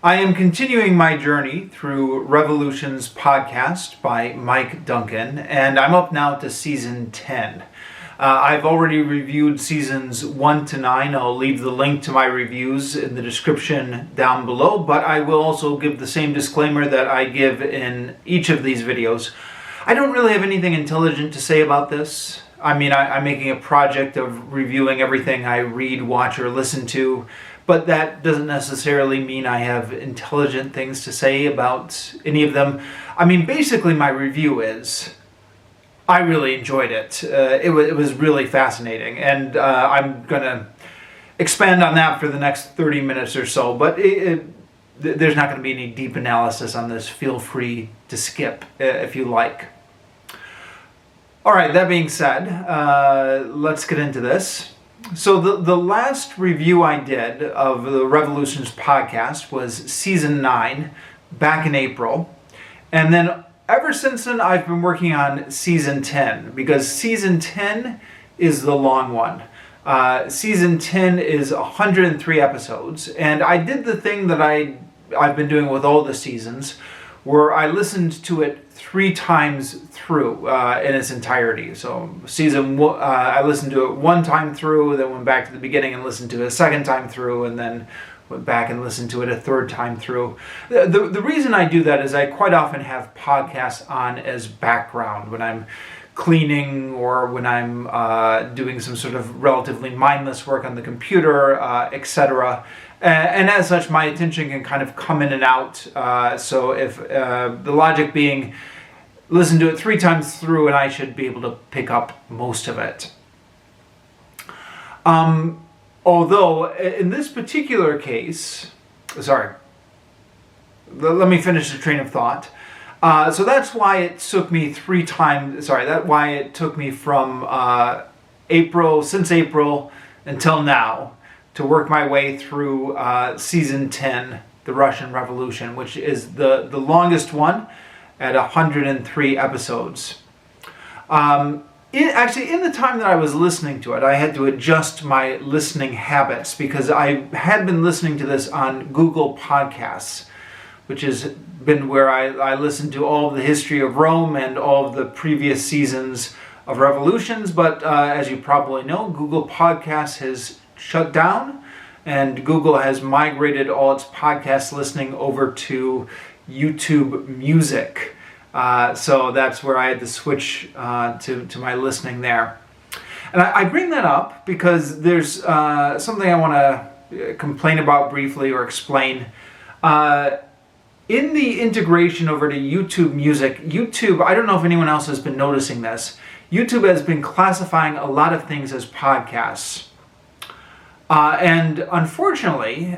I am continuing my journey through Revolutions podcast by Mike Duncan, and I'm up now to season 10. I've already reviewed seasons 1 to 9. I'll leave the link to my reviews in the description down below, but I will also give the same disclaimer that I give in each of these videos. I don't really have anything intelligent to say about this. I'm making a project of reviewing everything I read, watch, or listen to, but that doesn't necessarily mean I have intelligent things to say about any of them. Basically my review is, I really enjoyed it. It was really fascinating, and I'm going to expand on that for the next 30 minutes or so, but there's not going to be any deep analysis on this. Feel free to skip if you like. Alright, that being said, let's get into this. So the last review I did of the Revolutions podcast was season 9, back in April. And then ever since then I've been working on season 10, because season 10 is the long one. Season 10 is 103 episodes, and I did the thing that I've been doing with all the seasons, where I listened to it 3 times through in its entirety. So season 1, I listened to it 1 time through, then went back to the beginning and listened to it a 2nd time through, and then went back and listened to it a 3rd time through. The reason I do that is I quite often have podcasts on as background when I'm cleaning or when I'm doing some sort of relatively mindless work on the computer, etc. And as such, my attention can kind of come in and out. So if the logic being, listen to it 3 times through and I should be able to pick up most of it. Although in this particular case, let me finish the train of thought. So that's why it took me 3 times, that's why it took me from since April until now, to work my way through season 10, The Russian Revolution, which is the longest one at 103 episodes. In the time that I was listening to it, I had to adjust my listening habits, because I had been listening to this on Google Podcasts, which has been where I listened to all of the history of Rome and all of the previous seasons of Revolutions. But as you probably know, Google Podcasts has shut down, and Google has migrated all its podcast listening over to YouTube Music. So that's where I had to switch to my listening there. And I bring that up because there's something I want to complain about briefly or explain. In the integration over to YouTube Music, YouTube, I don't know if anyone else has been noticing this, YouTube has been classifying a lot of things as podcasts. And unfortunately,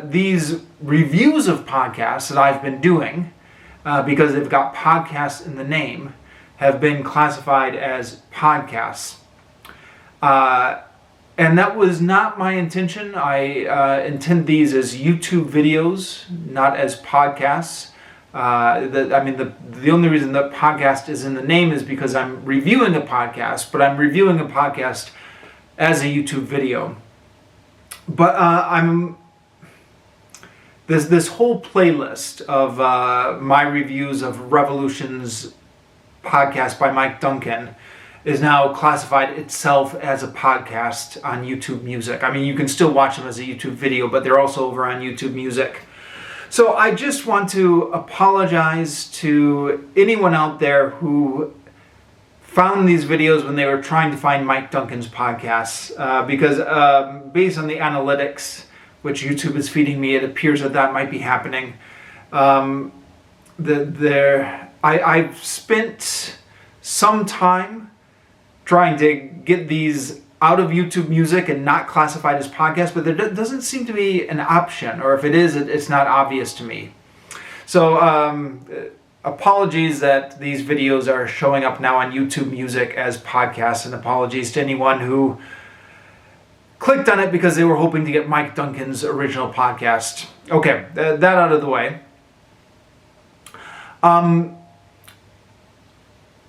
these reviews of podcasts that I've been doing, because they've got podcasts in the name, have been classified as podcasts. And that was not my intention. I intend these as YouTube videos, not as podcasts. The only reason that podcast is in the name is because I'm reviewing a podcast, but I'm reviewing a podcast as a YouTube video. But this whole playlist of my reviews of Revolutions podcast by Mike Duncan is now classified itself as a podcast on YouTube Music. You can still watch them as a YouTube video, but they're also over on YouTube Music. So I just want to apologize to anyone out there who found these videos when they were trying to find Mike Duncan's podcasts, because based on the analytics which YouTube is feeding me, it appears that might be happening. I've spent some time trying to get these out of YouTube Music and not classified as podcasts, but there doesn't seem to be an option, or if it is, it's not obvious to me. So apologies that these videos are showing up now on YouTube Music as podcasts, and apologies to anyone who clicked on it because they were hoping to get Mike Duncan's original podcast. Okay, that out of the way.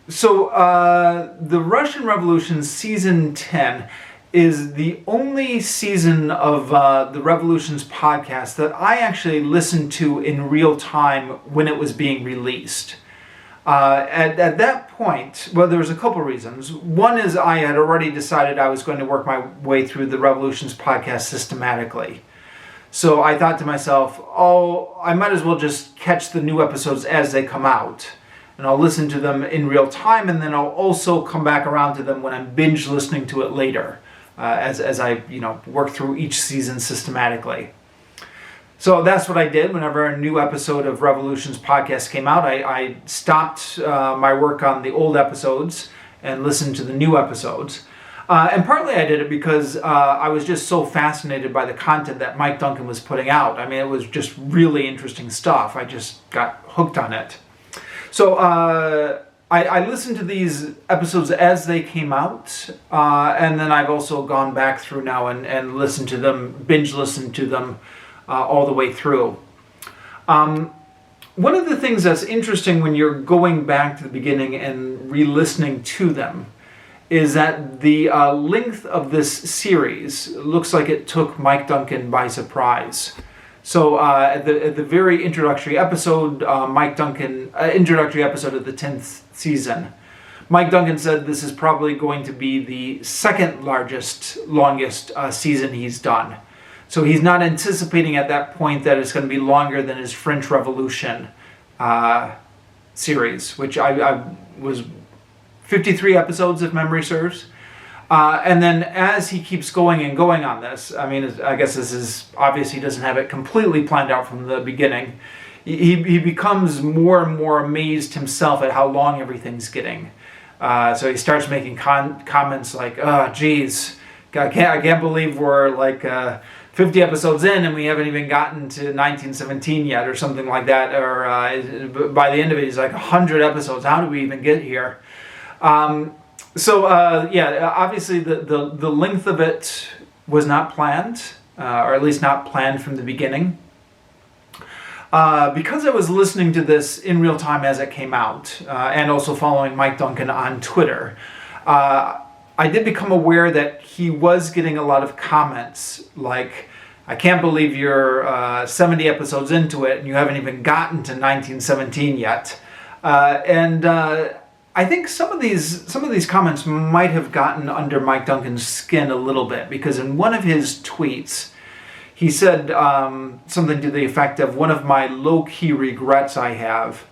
The Russian Revolution Season 10, is the only season of the Revolutions podcast that I actually listened to in real time when it was being released. At that point, well, there was a couple reasons. One is I had already decided I was going to work my way through the Revolutions podcast systematically. So I thought to myself, oh, I might as well just catch the new episodes as they come out. And I'll listen to them in real time, and then I'll also come back around to them when I'm binge listening to it later, as I work through each season systematically. So that's what I did. Whenever a new episode of Revolutions podcast came out, I stopped my work on the old episodes and listened to the new episodes. And partly I did it because I was just so fascinated by the content that Mike Duncan was putting out. I mean, it was just really interesting stuff. I just got hooked on it. So I listened to these episodes as they came out, and then I've also gone back through now and listened to them, binge listened to them all the way through. One of the things that's interesting when you're going back to the beginning and re-listening to them is that the length of this series looks like it took Mike Duncan by surprise. So at the very introductory episode, introductory episode of the 10th season, Mike Duncan said this is probably going to be the second longest season he's done. So he's not anticipating at that point that it's going to be longer than his French Revolution series, which I was 53 episodes if memory serves. And then as he keeps going and going on this, I mean, I guess this is obvious he doesn't have it completely planned out from the beginning. He becomes more and more amazed himself at how long everything's getting. So he starts making comments like, oh, geez, I can't believe we're like 50 episodes in and we haven't even gotten to 1917 yet, or something like that. Or by the end of it, he's like 100 episodes. How did we even get here? So obviously the length of it was not planned, or at least not planned from the beginning. Because I was listening to this in real time as it came out, and also following Mike Duncan on Twitter, I did become aware that he was getting a lot of comments like, I can't believe you're 70 episodes into it and you haven't even gotten to 1917 yet. I think some of these comments might have gotten under Mike Duncan's skin a little bit, because in one of his tweets, he said something to the effect of, one of my low-key regrets I have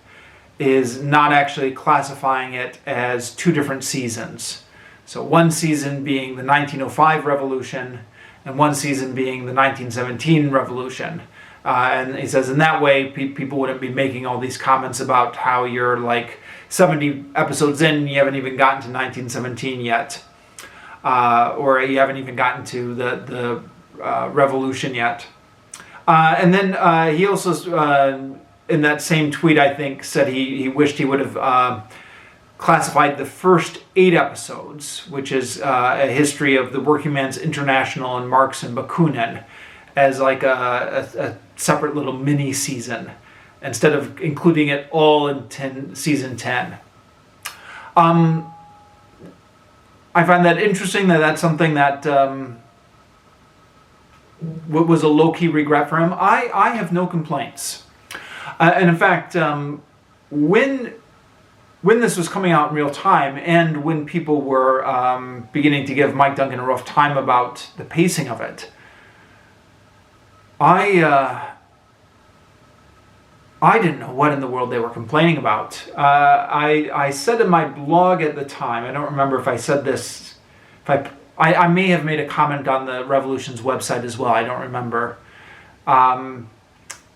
is not actually classifying it as two different seasons. So one season being the 1905 Revolution, and one season being the 1917 Revolution. And he says in that way, people wouldn't be making all these comments about how you're like 70 episodes in and you haven't even gotten to 1917 yet. Or you haven't even gotten to the Revolution yet. And then he also, in that same tweet, I think, said he wished he would have classified the first 8 episodes, which is a history of the Working Man's International and Marx and Bakunin, as like a separate little mini season, instead of including it all in season 10. I find that interesting, that's something that was a low-key regret for him. I have no complaints. And in fact, when this was coming out in real time, and when people were beginning to give Mike Duncan a rough time about the pacing of it, I didn't know what in the world they were complaining about. I said in my blog at the time, I don't remember if I said this, I may have made a comment on the Revolution's website as well, I don't remember. But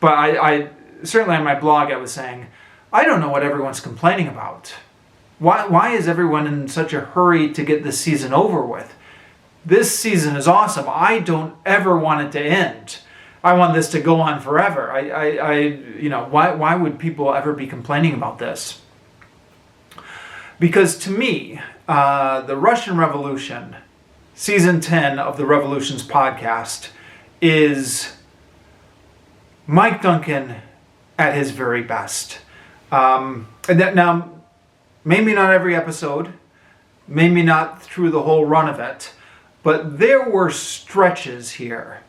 I certainly on my blog I was saying, I don't know what everyone's complaining about. Why is everyone in such a hurry to get this season over with? This season is awesome. I don't ever want it to end. I want this to go on forever. Why would people ever be complaining about this? Because to me, the Russian Revolution, season 10 of the Revolutions podcast, is Mike Duncan at his very best. And that now, maybe not every episode, maybe not through the whole run of it, But there were stretches here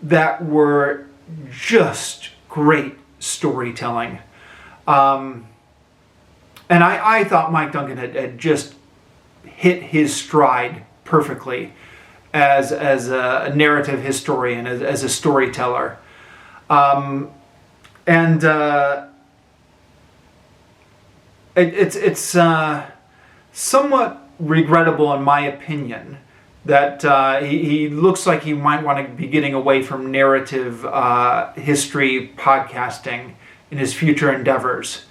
that were just great storytelling. And I thought Mike Duncan had just hit his stride perfectly as a narrative historian, as a storyteller. It's somewhat regrettable, in my opinion, that he looks like he might want to be getting away from narrative history podcasting in his future endeavors.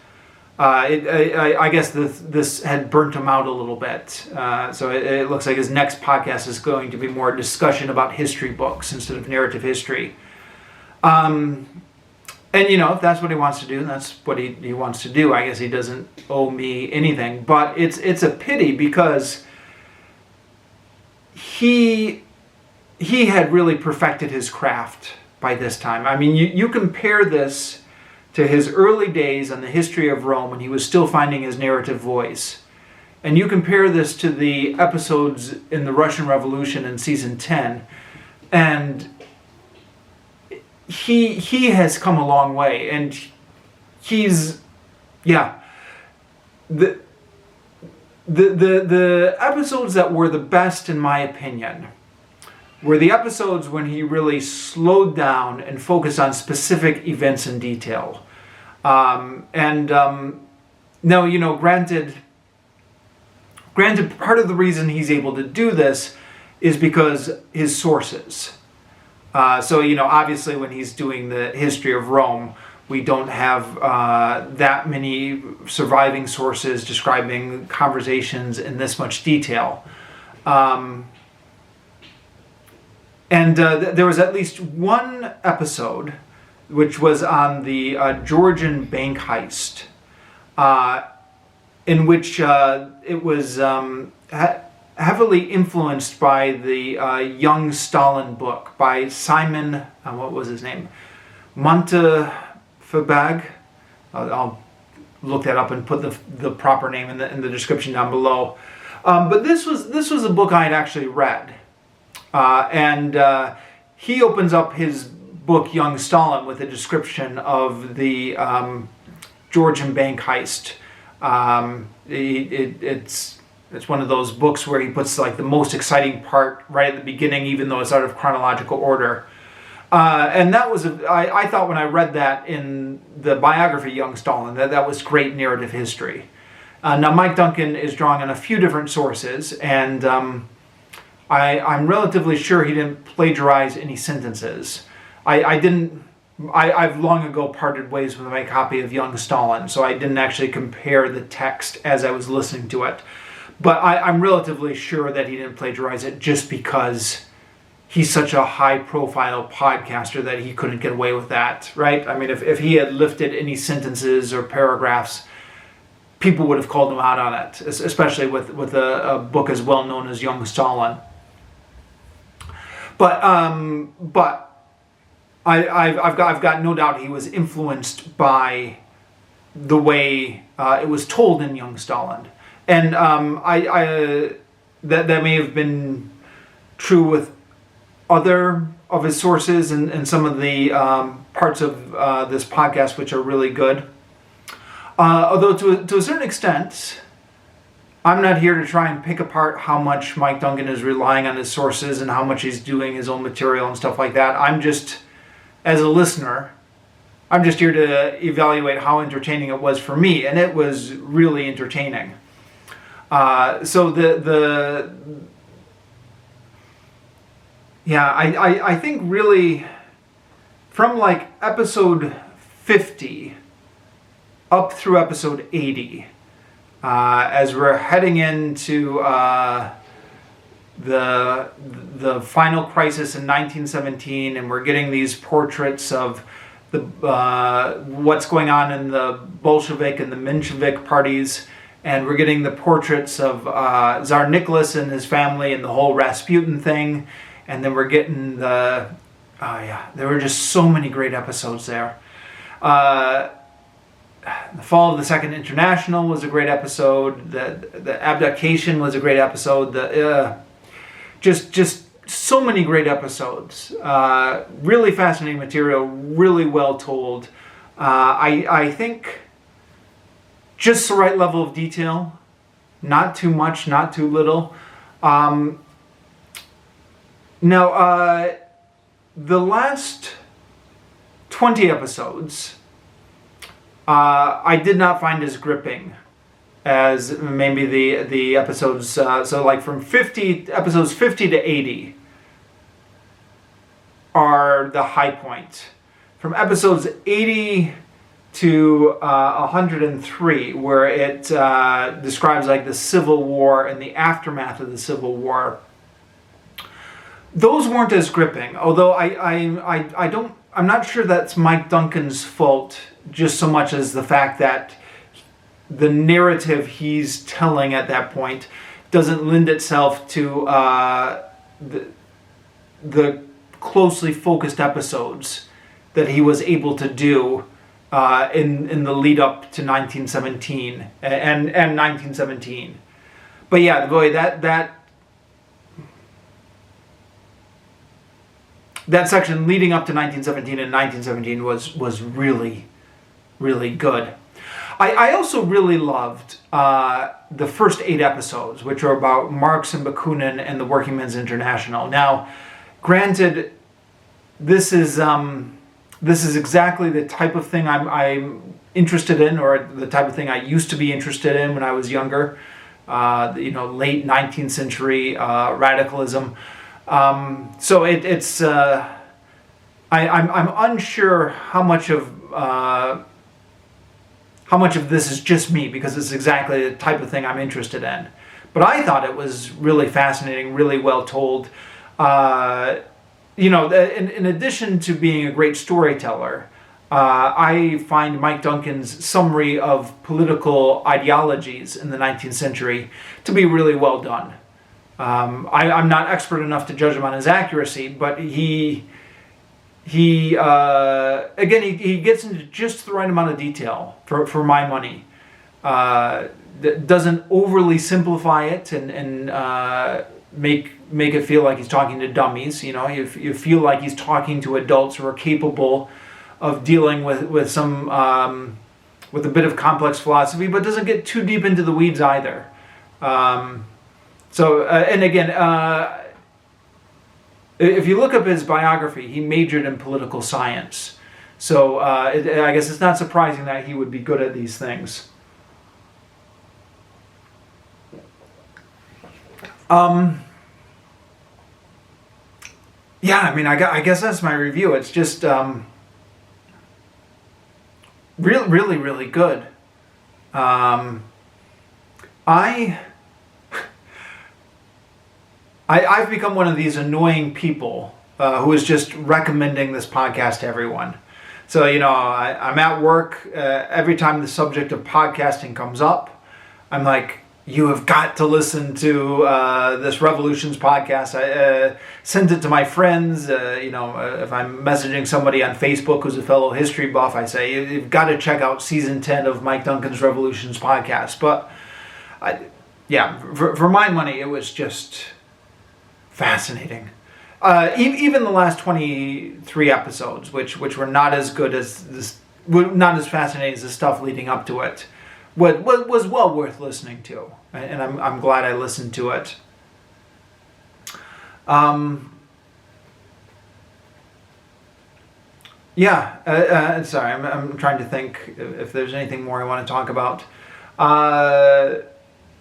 I guess this had burnt him out a little bit. So it looks like his next podcast is going to be more discussion about history books instead of narrative history. And, if that's what he wants to do, that's what he wants to do. I guess he doesn't owe me anything. But it's a pity because he had really perfected his craft by this time. I mean, you compare this to his early days on the history of Rome when he was still finding his narrative voice. And you compare this to the episodes in the Russian Revolution in season 10, and he has come a long way, and he's the episodes that were the best, in my opinion, were the episodes when he really slowed down and focused on specific events in detail. Now, granted, part of the reason he's able to do this is because his sources. So, obviously when he's doing the history of Rome, we don't have that many surviving sources describing conversations in this much detail. There was at least one episode, which was on the Georgian bank heist, in which it was heavily influenced by the Young Stalin book by Simon, what was his name? Montefiore. I'll look that up and put the proper name in the description down below. But this was a book I had actually read. He opens up his book, Young Stalin, with a description of the Georgian bank heist. It's one of those books where he puts like the most exciting part right at the beginning, even though it's out of chronological order. And that was, I thought when I read that in the biography, Young Stalin, that was great narrative history. Now, Mike Duncan is drawing on a few different sources, and I'm relatively sure he didn't plagiarize any sentences. I've long ago parted ways with my copy of Young Stalin, so I didn't actually compare the text as I was listening to it. But I'm relatively sure that he didn't plagiarize it just because he's such a high-profile podcaster that he couldn't get away with that, right? I mean, if he had lifted any sentences or paragraphs, people would have called him out on it, especially with a book as well known as Young Stalin. But I've got no doubt he was influenced by the way it was told in Young Stalin, and that may have been true with other of his sources and some of the parts of this podcast which are really good. Although to a certain extent, I'm not here to try and pick apart how much Mike Duncan is relying on his sources and how much he's doing his own material and stuff like that. I'm just, as a listener, I'm just here to evaluate how entertaining it was for me, and it was really entertaining. I think really from like episode 50 up through episode 80, as we're heading into the final crisis in 1917, and we're getting these portraits of the what's going on in the Bolshevik and the Menshevik parties, and we're getting the portraits of Tsar Nicholas and his family and the whole Rasputin thing, and then we're getting there were just so many great episodes there. The Fall of the Second International was a great episode. The Abdication was a great episode. Just so many great episodes. Really fascinating material, really well told. I think just the right level of detail, not too much, not too little. Now, the last 20 episodes, I did not find as gripping as maybe the episodes, so like from episodes 50 to 80 are the high point. From episodes 80 to 103, where it describes like the Civil War and the aftermath of the Civil War, those weren't as gripping. Although I'm not sure that's Mike Duncan's fault, just so much as the fact that the narrative he's telling at that point doesn't lend itself to the closely focused episodes that he was able to do in the lead up to 1917 and 1917. But yeah, boy, that section leading up to 1917 and 1917 was really, really good. I also really loved the first 8 episodes, which are about Marx and Bakunin and the Working Men's International. Now, granted, this is exactly the type of thing I'm interested in, or the type of thing I used to be interested in when I was younger. Late 19th century radicalism. So it's I'm unsure how much of this is just me, because it's exactly the type of thing I'm interested in. But I thought it was really fascinating, really well told. In addition to being a great storyteller, I find Mike Duncan's summary of political ideologies in the 19th century to be really well done. I'm not expert enough to judge him on his accuracy, but he gets into just the right amount of detail for my money. Doesn't overly simplify it and make it feel like he's talking to dummies. You feel like he's talking to adults who are capable of dealing with some with a bit of complex philosophy, but doesn't get too deep into the weeds either. If you look up his biography, he majored in political science. So I guess it's not surprising that he would be good at these things. I guess that's my review. It's just really, really good. I've become one of these annoying people who is just recommending this podcast to everyone. So, I'm at work. Every time the subject of podcasting comes up, I'm like, you have got to listen to this Revolutions podcast. I send it to my friends. If I'm messaging somebody on Facebook who's a fellow history buff, I say, you've got to check out season 10 of Mike Duncan's Revolutions podcast. But, for my money, it was just fascinating. Even the last 23 episodes, which were not as good as this, not as fascinating as the stuff leading up to it, was well worth listening to, and I'm glad I listened to it. Sorry, I'm trying to think if there's anything more I want to talk about.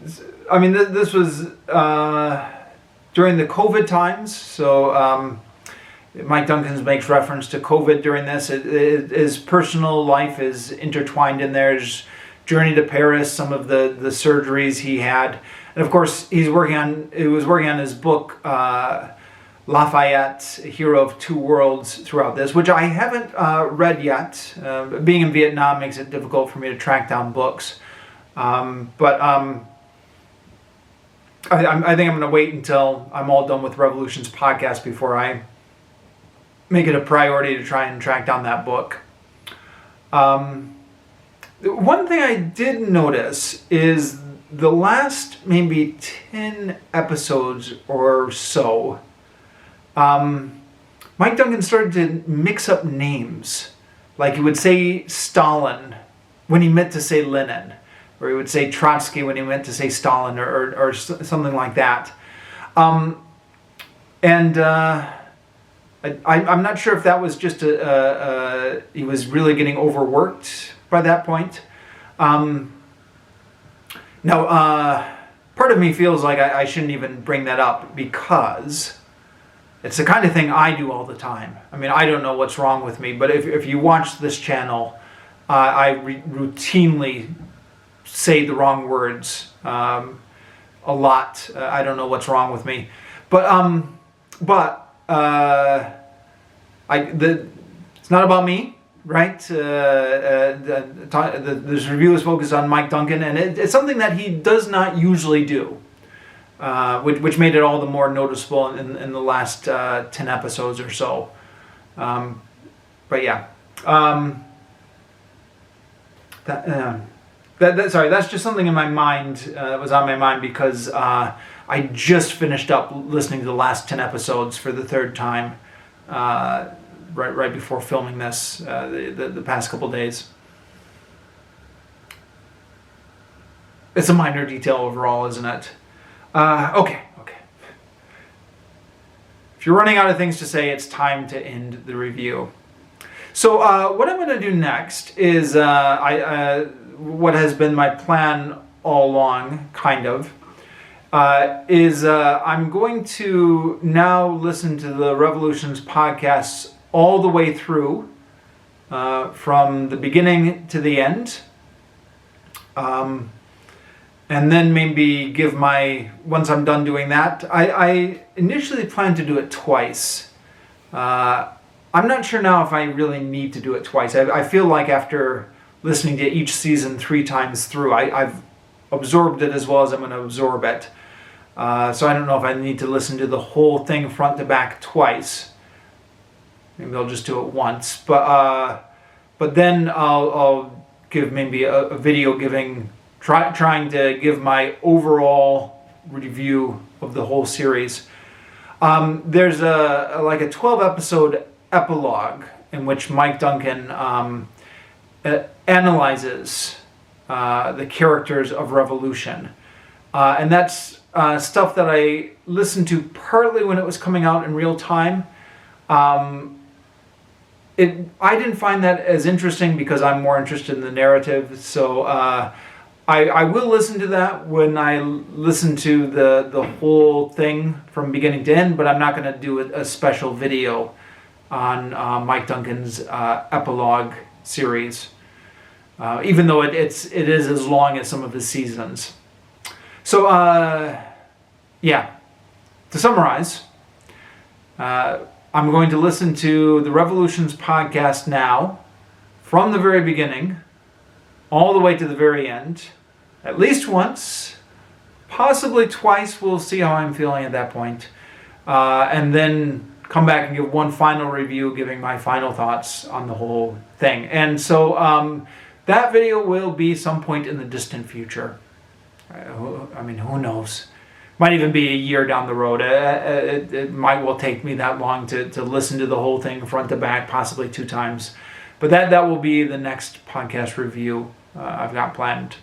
This was during the COVID times, so Mike Duncan makes reference to COVID during this. His personal life is intertwined in there. His journey to Paris, some of the surgeries he had, and of course he was working on his book Lafayette, Hero of Two Worlds, throughout this, which I haven't read yet. Being in Vietnam makes it difficult for me to track down books, I think I'm going to wait until I'm all done with Revolutions podcast before I make it a priority to try and track down that book. One thing I did notice is the last maybe 10 episodes or so, Mike Duncan started to mix up names. Like he would say Stalin when he meant to say Lenin, or he would say Trotsky when he meant to say Stalin, or something like that. I'm not sure if that was just he was really getting overworked by that point. Part of me feels like I shouldn't even bring that up because it's the kind of thing I do all the time. I mean, I don't know what's wrong with me, but if you watch this channel, I routinely say the wrong words a lot. I don't know what's wrong with me, but it's not about me, right? This review is focused on Mike Duncan, and it's something that he does not usually do. Which made it all the more noticeable in the last 10 episodes or so. But yeah. That's just something in my mind that was on my mind because I just finished up listening to the last 10 episodes for the third time right before filming this the past couple days. It's a minor detail overall, isn't it? Okay. If you're running out of things to say, it's time to end the review. So what I'm going to do next is what has been my plan all along, kind of, is I'm going to now listen to the Revolutions podcasts all the way through, from the beginning to the end. And then maybe give once I'm done doing that, I initially planned to do it twice. I'm not sure now if I really need to do it twice. I feel like after listening to each season 3 times through, I've absorbed it as well as I'm going to absorb it. So I don't know if I need to listen to the whole thing front to back twice. Maybe I'll just do it once. But then I'll give maybe a video trying to give my overall review of the whole series. There's a 12 episode epilogue in which Mike Duncan analyzes the characters of Revolution. And that's stuff that I listened to partly when it was coming out in real time. I didn't find that as interesting because I'm more interested in the narrative. So I will listen to that when I listen to the whole thing from beginning to end, but I'm not going to do a special video on Mike Duncan's epilogue series, even though it is as long as some of his seasons. So, to summarize, I'm going to listen to the Revolutions podcast now, from the very beginning, all the way to the very end, at least once, possibly twice. We'll see how I'm feeling at that point. And then come back and give one final review, giving my final thoughts on the whole thing. And so that video will be some point in the distant future. I mean, who knows? Might even be a year down the road. It might well take me that long to listen to the whole thing front to back, possibly 2 times. But that will be the next podcast review I've got planned.